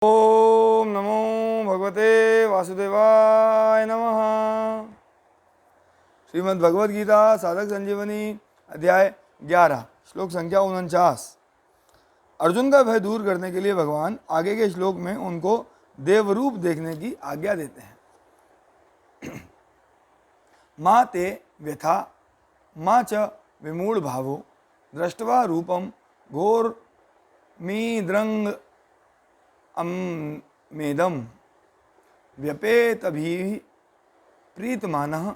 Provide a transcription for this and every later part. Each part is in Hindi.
ओम नमो भगवते वासुदेवाय नमः। श्रीमद् भगवद गीता साधक संजीवनी अध्याय 11 श्लोक संख्या 49। अर्जुन का भय दूर करने के लिए भगवान आगे के श्लोक में उनको देवरूप देखने की आज्ञा देते हैं। माँ ते व्यथा माँ च विमूढ़ भावो दृष्ट्वा रूपम घोर मीद्रंग मेदम व्यपेतभी प्रीतमानः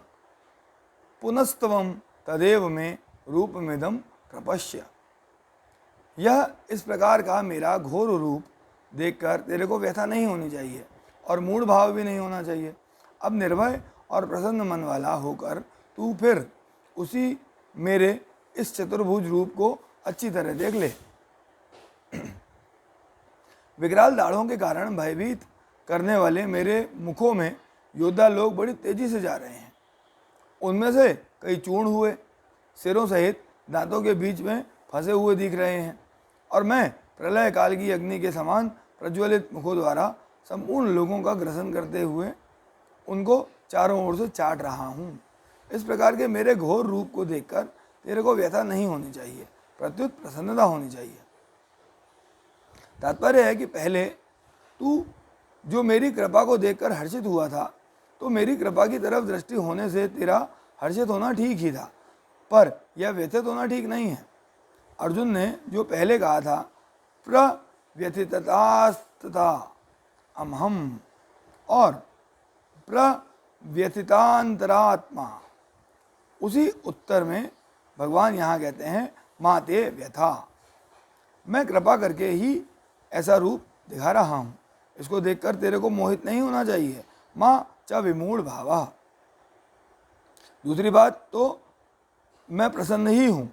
पुनस्तवम तदेव में रूपमेदम प्रपश्य। यह इस प्रकार का मेरा घोर रूप देखकर तेरे को व्यथा नहीं होनी चाहिए और मूढ़ भाव भी नहीं होना चाहिए। अब निर्भय और प्रसन्न मन वाला होकर तू फिर उसी मेरे इस चतुर्भुज रूप को अच्छी तरह देख ले। विकराल दाढ़ों के कारण भयभीत करने वाले मेरे मुखों में योद्धा लोग बड़ी तेजी से जा रहे हैं। उनमें से कई चूर्ण हुए सिरों सहित दांतों के बीच में फंसे हुए दिख रहे हैं और मैं प्रलय काल की अग्नि के समान प्रज्वलित मुखों द्वारा संपूर्ण लोगों का ग्रसन करते हुए उनको चारों ओर से चाट रहा हूँ। इस प्रकार के मेरे घोर रूप को देखकर तेरे को व्यथा नहीं होनी चाहिए, प्रत्युत प्रसन्नता होनी चाहिए। तात्पर्य है कि पहले तू जो मेरी कृपा को देखकर हर्षित हुआ था, तो मेरी कृपा की तरफ दृष्टि होने से तेरा हर्षित होना ठीक ही था, पर यह व्यथित होना ठीक नहीं है। अर्जुन ने जो पहले कहा था प्रव्यथिततास्तथा अमहम और प्रव्यथितांतरात्मा, उसी उत्तर में भगवान यहाँ कहते हैं माँ ते व्यथा। मैं कृपा करके ही ऐसा रूप दिखा रहा हूँ, इसको देखकर तेरे को मोहित नहीं होना चाहिए। माँ च विमूढ़ भावा। दूसरी बात तो मैं प्रसन्न ही हूँ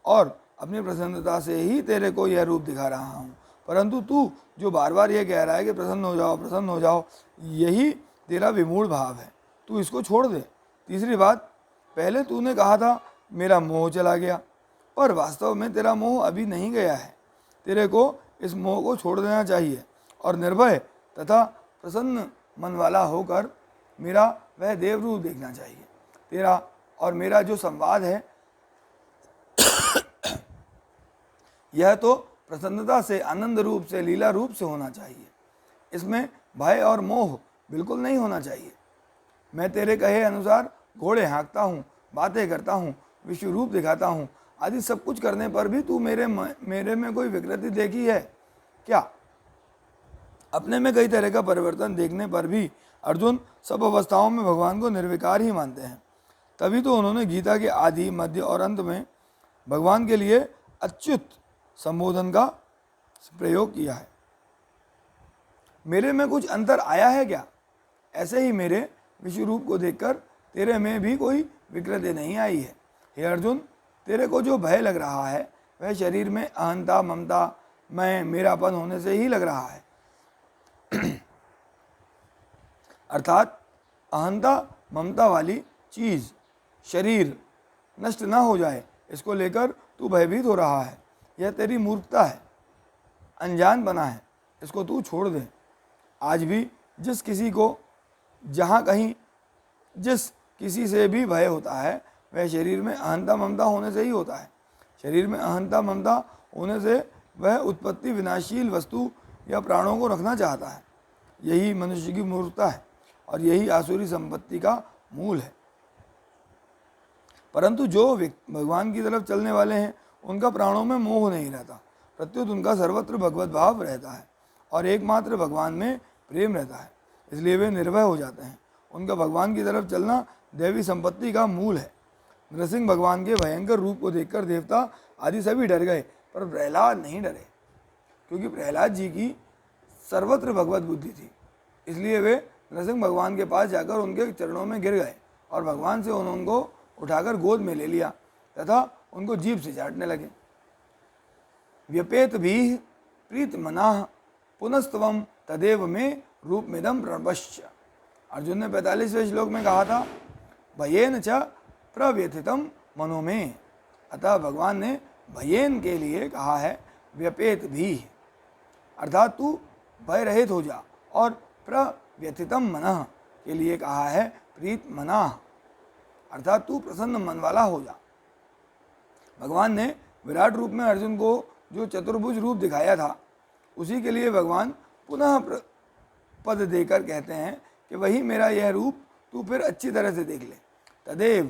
और अपनी प्रसन्नता से ही तेरे को यह रूप दिखा रहा हूँ, परंतु तू जो बार बार यह कह रहा है कि प्रसन्न हो जाओ, यही तेरा विमूढ़ भाव है, तू इसको छोड़ दे। तीसरी बात, पहले तूने कहा था मेरा मोह चला गया, पर वास्तव में तेरा मोह अभी नहीं गया है। तेरे को इस मोह को छोड़ देना चाहिए और निर्भय तथा प्रसन्न मन वाला होकर मेरा वह देव रूप देखना चाहिए। तेरा और मेरा जो संवाद है यह तो प्रसन्नता से, आनंद रूप से, लीला रूप से होना चाहिए। इसमें भय और मोह बिल्कुल नहीं होना चाहिए। मैं तेरे कहे अनुसार घोड़े हाँकता हूँ, बातें करता हूँ, विश्व रूप दिखाता हूँ आदि सब कुछ करने पर भी तू मेरे में कोई विकृति देखी है क्या? अपने में कई तरह का परिवर्तन देखने पर भी अर्जुन सब अवस्थाओं में भगवान को निर्विकार ही मानते हैं। तभी तो उन्होंने गीता के आदि, मध्य और अंत में भगवान के लिए अच्युत संबोधन का प्रयोग किया है। मेरे में कुछ अंतर आया है क्या? ऐसे ही मेरे विश्व रूप को देखकर तेरे में भी कोई विकृति नहीं आई है। हे अर्जुन, तेरे को जो भय लग रहा है वह शरीर में अहंता, ममता, मैं, मेरापन होने से ही लग रहा है। अर्थात अहंता, ममता वाली चीज शरीर नष्ट ना हो जाए, इसको लेकर तू भयभीत हो रहा है। यह तेरी मूर्खता है, अनजान बना है, इसको तू छोड़ दे। आज भी जिस किसी को जहाँ कहीं जिस किसी से भी भय होता है वह शरीर में अहंता, ममता होने से ही होता है। शरीर में अहंता, ममता होने से वह उत्पत्ति विनाशील वस्तु या प्राणों को रखना चाहता है। यही मनुष्य की मूर्खता है और यही आसुरी संपत्ति का मूल है। परंतु जो भगवान की तरफ चलने वाले हैं उनका प्राणों में मोह नहीं रहता, प्रत्युत उनका सर्वत्र भगवत भाव रहता है और एकमात्र भगवान में प्रेम रहता है, इसलिए वे निर्भय हो जाते हैं। उनका भगवान की तरफ चलना दैवी संपत्ति का मूल है। नृसिंह भगवान के भयंकर रूप को देखकर देवता आदि सभी डर गए, पर प्रहलाद नहीं डरे, क्योंकि प्रहलाद जी की सर्वत्र भगवत बुद्धि थी। इसलिए वे नृसिंह भगवान के पास जाकर उनके चरणों में गिर गए और भगवान से उनको उठाकर गोद में ले लिया तथा उनको जीभ से चाटने लगे। व्यपेत भी प्रीत मनाह पुनस्तवम तदेव में रूप मिदम प्रपश्य। अर्जुन ने 45वें श्लोक में कहा था भयेन च प्रव्यथितम मनो में, अतः भगवान ने भयेन के लिए कहा है व्यपेत भी, अर्थात तू भय रहित हो जा, और प्रव्यथितम मनः के लिए कहा है प्रीत मना, अर्थात तू प्रसन्न मन वाला हो जा। भगवान ने विराट रूप में अर्जुन को जो चतुर्भुज रूप दिखाया था, उसी के लिए भगवान पुनः पद देकर कहते हैं कि वही मेरा यह रूप तू फिर अच्छी तरह से देख ले। तदेव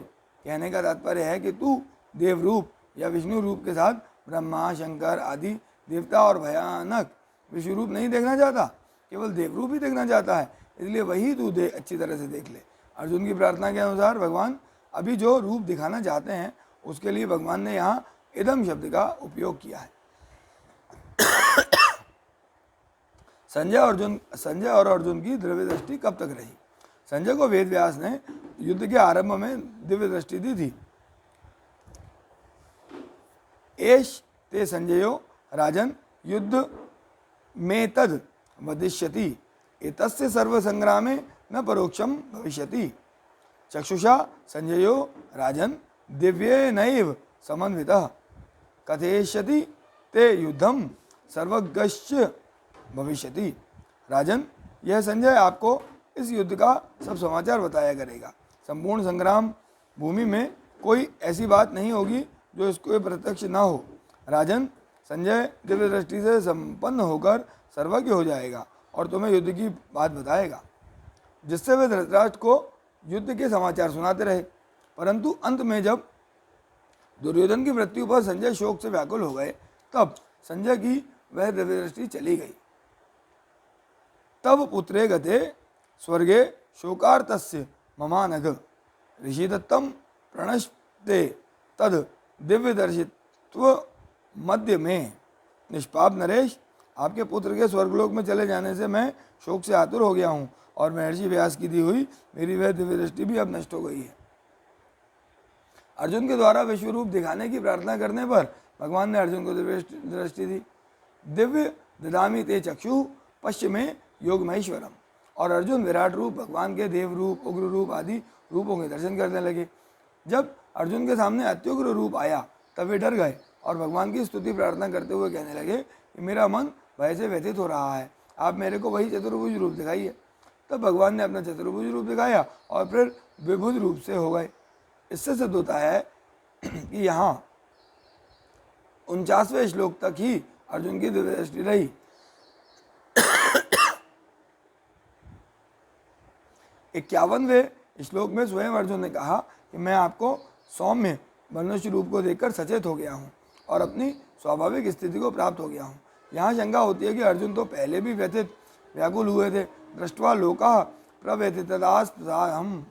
कहने का तात्पर्य है कि तू देव रूप या विष्णु रूप के साथ ब्रह्मा, शंकर आदि देवता और भयानक विष्णु रूप नहीं देखना चाहता, केवल देव रूप ही देखना चाहता है, इसलिए वही तू अच्छी तरह से देख ले। अर्जुन की प्रार्थना के अनुसार भगवान अभी जो रूप दिखाना चाहते हैं उसके लिए भगवान ने यहाँ इदम शब्द का उपयोग किया है। संजय और अर्जुन की दिव्य दृष्टि कब तक रही? संजय को वेद व्यास ने युद्ध के आरंभ में दिव्य दृष्टि दी थी। एष ते संजयो राजन युद्ध में तद वदिष्यति एतस्य सर्व संग्रामे न परोक्षम भविष्यति। चक्षुषा संजयो राजन दिव्येनैव समन्वितः कथयिष्यति ते युद्धम सर्वज्ञश्च भविष्यति। राजन, यह संजय आपको इस युद्ध का सब समाचार बताया करेगा। संपूर्ण संग्राम भूमि में कोई ऐसी बात नहीं होगी जो इसको प्रत्यक्ष ना हो। राजन, संजय दिव्य दृष्टि से संपन्न होकर सर्वज्ञ हो जाएगा और तुम्हें युद्ध की बात बताएगा, जिससे वे धृतराष्ट्र को युद्ध के समाचार सुनाते रहे। परंतु अंत में जब दुर्योधन की मृत्यु पर संजय शोक से व्याकुल हो गए, तब संजय की वह दिव्य दृष्टि चली गई। तब पुत्रे गते स्वर्गे शोकार्तस्य ममानघ ऋषिदत्तम प्रणश्ते तद दिव्य दर्शित्व मध्य में। निष्पाप नरेश, आपके पुत्र के स्वर्गलोक में चले जाने से मैं शोक से आतुर हो गया हूँ और महर्षि व्यास की दी हुई मेरी वह दिव्य दृष्टि भी अब नष्ट हो गई है। अर्जुन के द्वारा विश्व रूप दिखाने की प्रार्थना करने पर भगवान ने अर्जुन को दिव्य दृष्टि दी। दिव्य ददामि ते चक्षु पश्चिमे योग महेश्वरम। और अर्जुन विराट रूप, भगवान के देव रूप, उग्र रूप आदि रूपों के दर्शन करने लगे। जब अर्जुन के सामने अत्युग्र रूप आया तब वे डर गए और भगवान की स्तुति प्रार्थना करते हुए कहने लगे कि मेरा मन भय से व्यथित हो रहा है, आप मेरे को वही चतुर्भुज रूप दिखाइए। तब भगवान ने अपना चतुर्भुज रूप दिखाया और फिर विभुज रूप से हो गए। इससे सिद्ध होता है कि यहाँ 49वें श्लोक तक ही अर्जुन की दिव्य दृष्टि रही। 51वें श्लोक में स्वयं अर्जुन ने कहा कि मैं आपको सौम्य मनुष्य रूप को देखकर सचेत हो गया हूँ और अपनी स्वाभाविक स्थिति को प्राप्त हो गया हूँ। यहाँ शंका होती है कि अर्जुन तो पहले भी व्यथित व्याकुल हुए थे। दृष्ट्वा लोका प्रव्यथितास्तम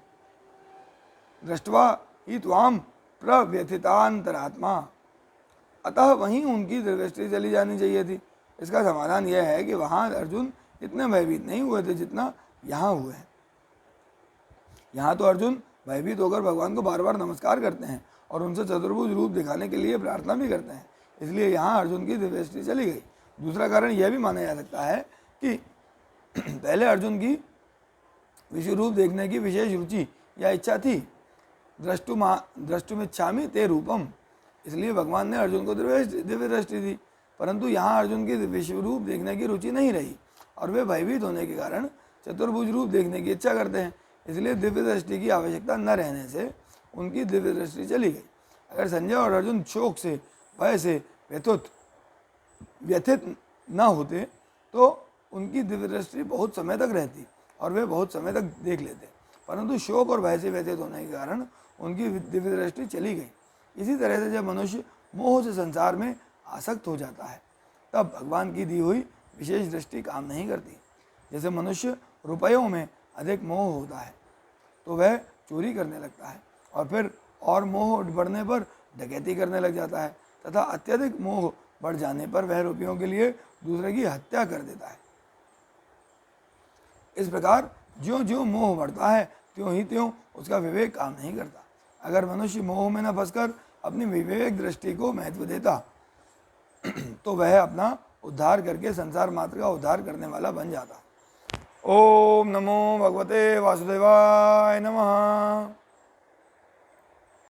दृष्ट्वा ही त्वाम प्रव्यथितांतरात्मा। अतः वहीं उनकी दृष्टि चली जानी चाहिए थी। इसका समाधान यह है कि वहाँ अर्जुन इतने भयभीत नहीं हुए थे जितना यहाँ हुए हैं। यहाँ तो अर्जुन भयभीत होकर भगवान को बार बार नमस्कार करते हैं और उनसे चतुर्भुज रूप दिखाने के लिए प्रार्थना भी करते हैं, इसलिए यहाँ अर्जुन की दिव्य दृष्टि चली गई। दूसरा कारण यह भी माना जा सकता है कि पहले अर्जुन की विश्व रूप देखने की विशेष रुचि या इच्छा थी। द्रष्टुमिच्छामि ते रूपम, इसलिए भगवान ने अर्जुन को दिव्य दृष्टि दी। परंतु यहाँ अर्जुन की विश्व रूप देखने की रुचि नहीं रही और वे भयभीत होने के कारण चतुर्भुज रूप देखने की इच्छा करते हैं, इसलिए दिव्य दृष्टि की आवश्यकता न रहने से उनकी दिव्य दृष्टि चली गई। अगर संजय और अर्जुन शोक से, भय से व्यथित न होते तो उनकी दिव्य दृष्टि बहुत समय तक रहती और वे बहुत समय तक देख लेते, परंतु शोक और भय से व्यथित होने के कारण उनकी दिव्य दृष्टि चली गई। इसी तरह से जब मनुष्य मोह से संसार में आसक्त हो जाता है तब भगवान की दी हुई विशेष दृष्टि काम नहीं करती। जैसे मनुष्य रुपयों में अधिक मोह होता है तो वह चोरी करने लगता है और फिर और मोह बढ़ने पर डकैती करने लग जाता है, तथा अत्यधिक मोह बढ़ जाने पर वह रुपयों के लिए दूसरे की हत्या कर देता है। इस प्रकार ज्यों ज्यों मोह बढ़ता है त्यों ही त्यों उसका विवेक काम नहीं करता। अगर मनुष्य मोह में न फंसकर अपनी विवेक दृष्टि को महत्व देता तो वह अपना उद्धार करके संसार मात्र का उद्धार करने वाला बन जाता। ओम नमो भगवते वासुदेवाय नमः।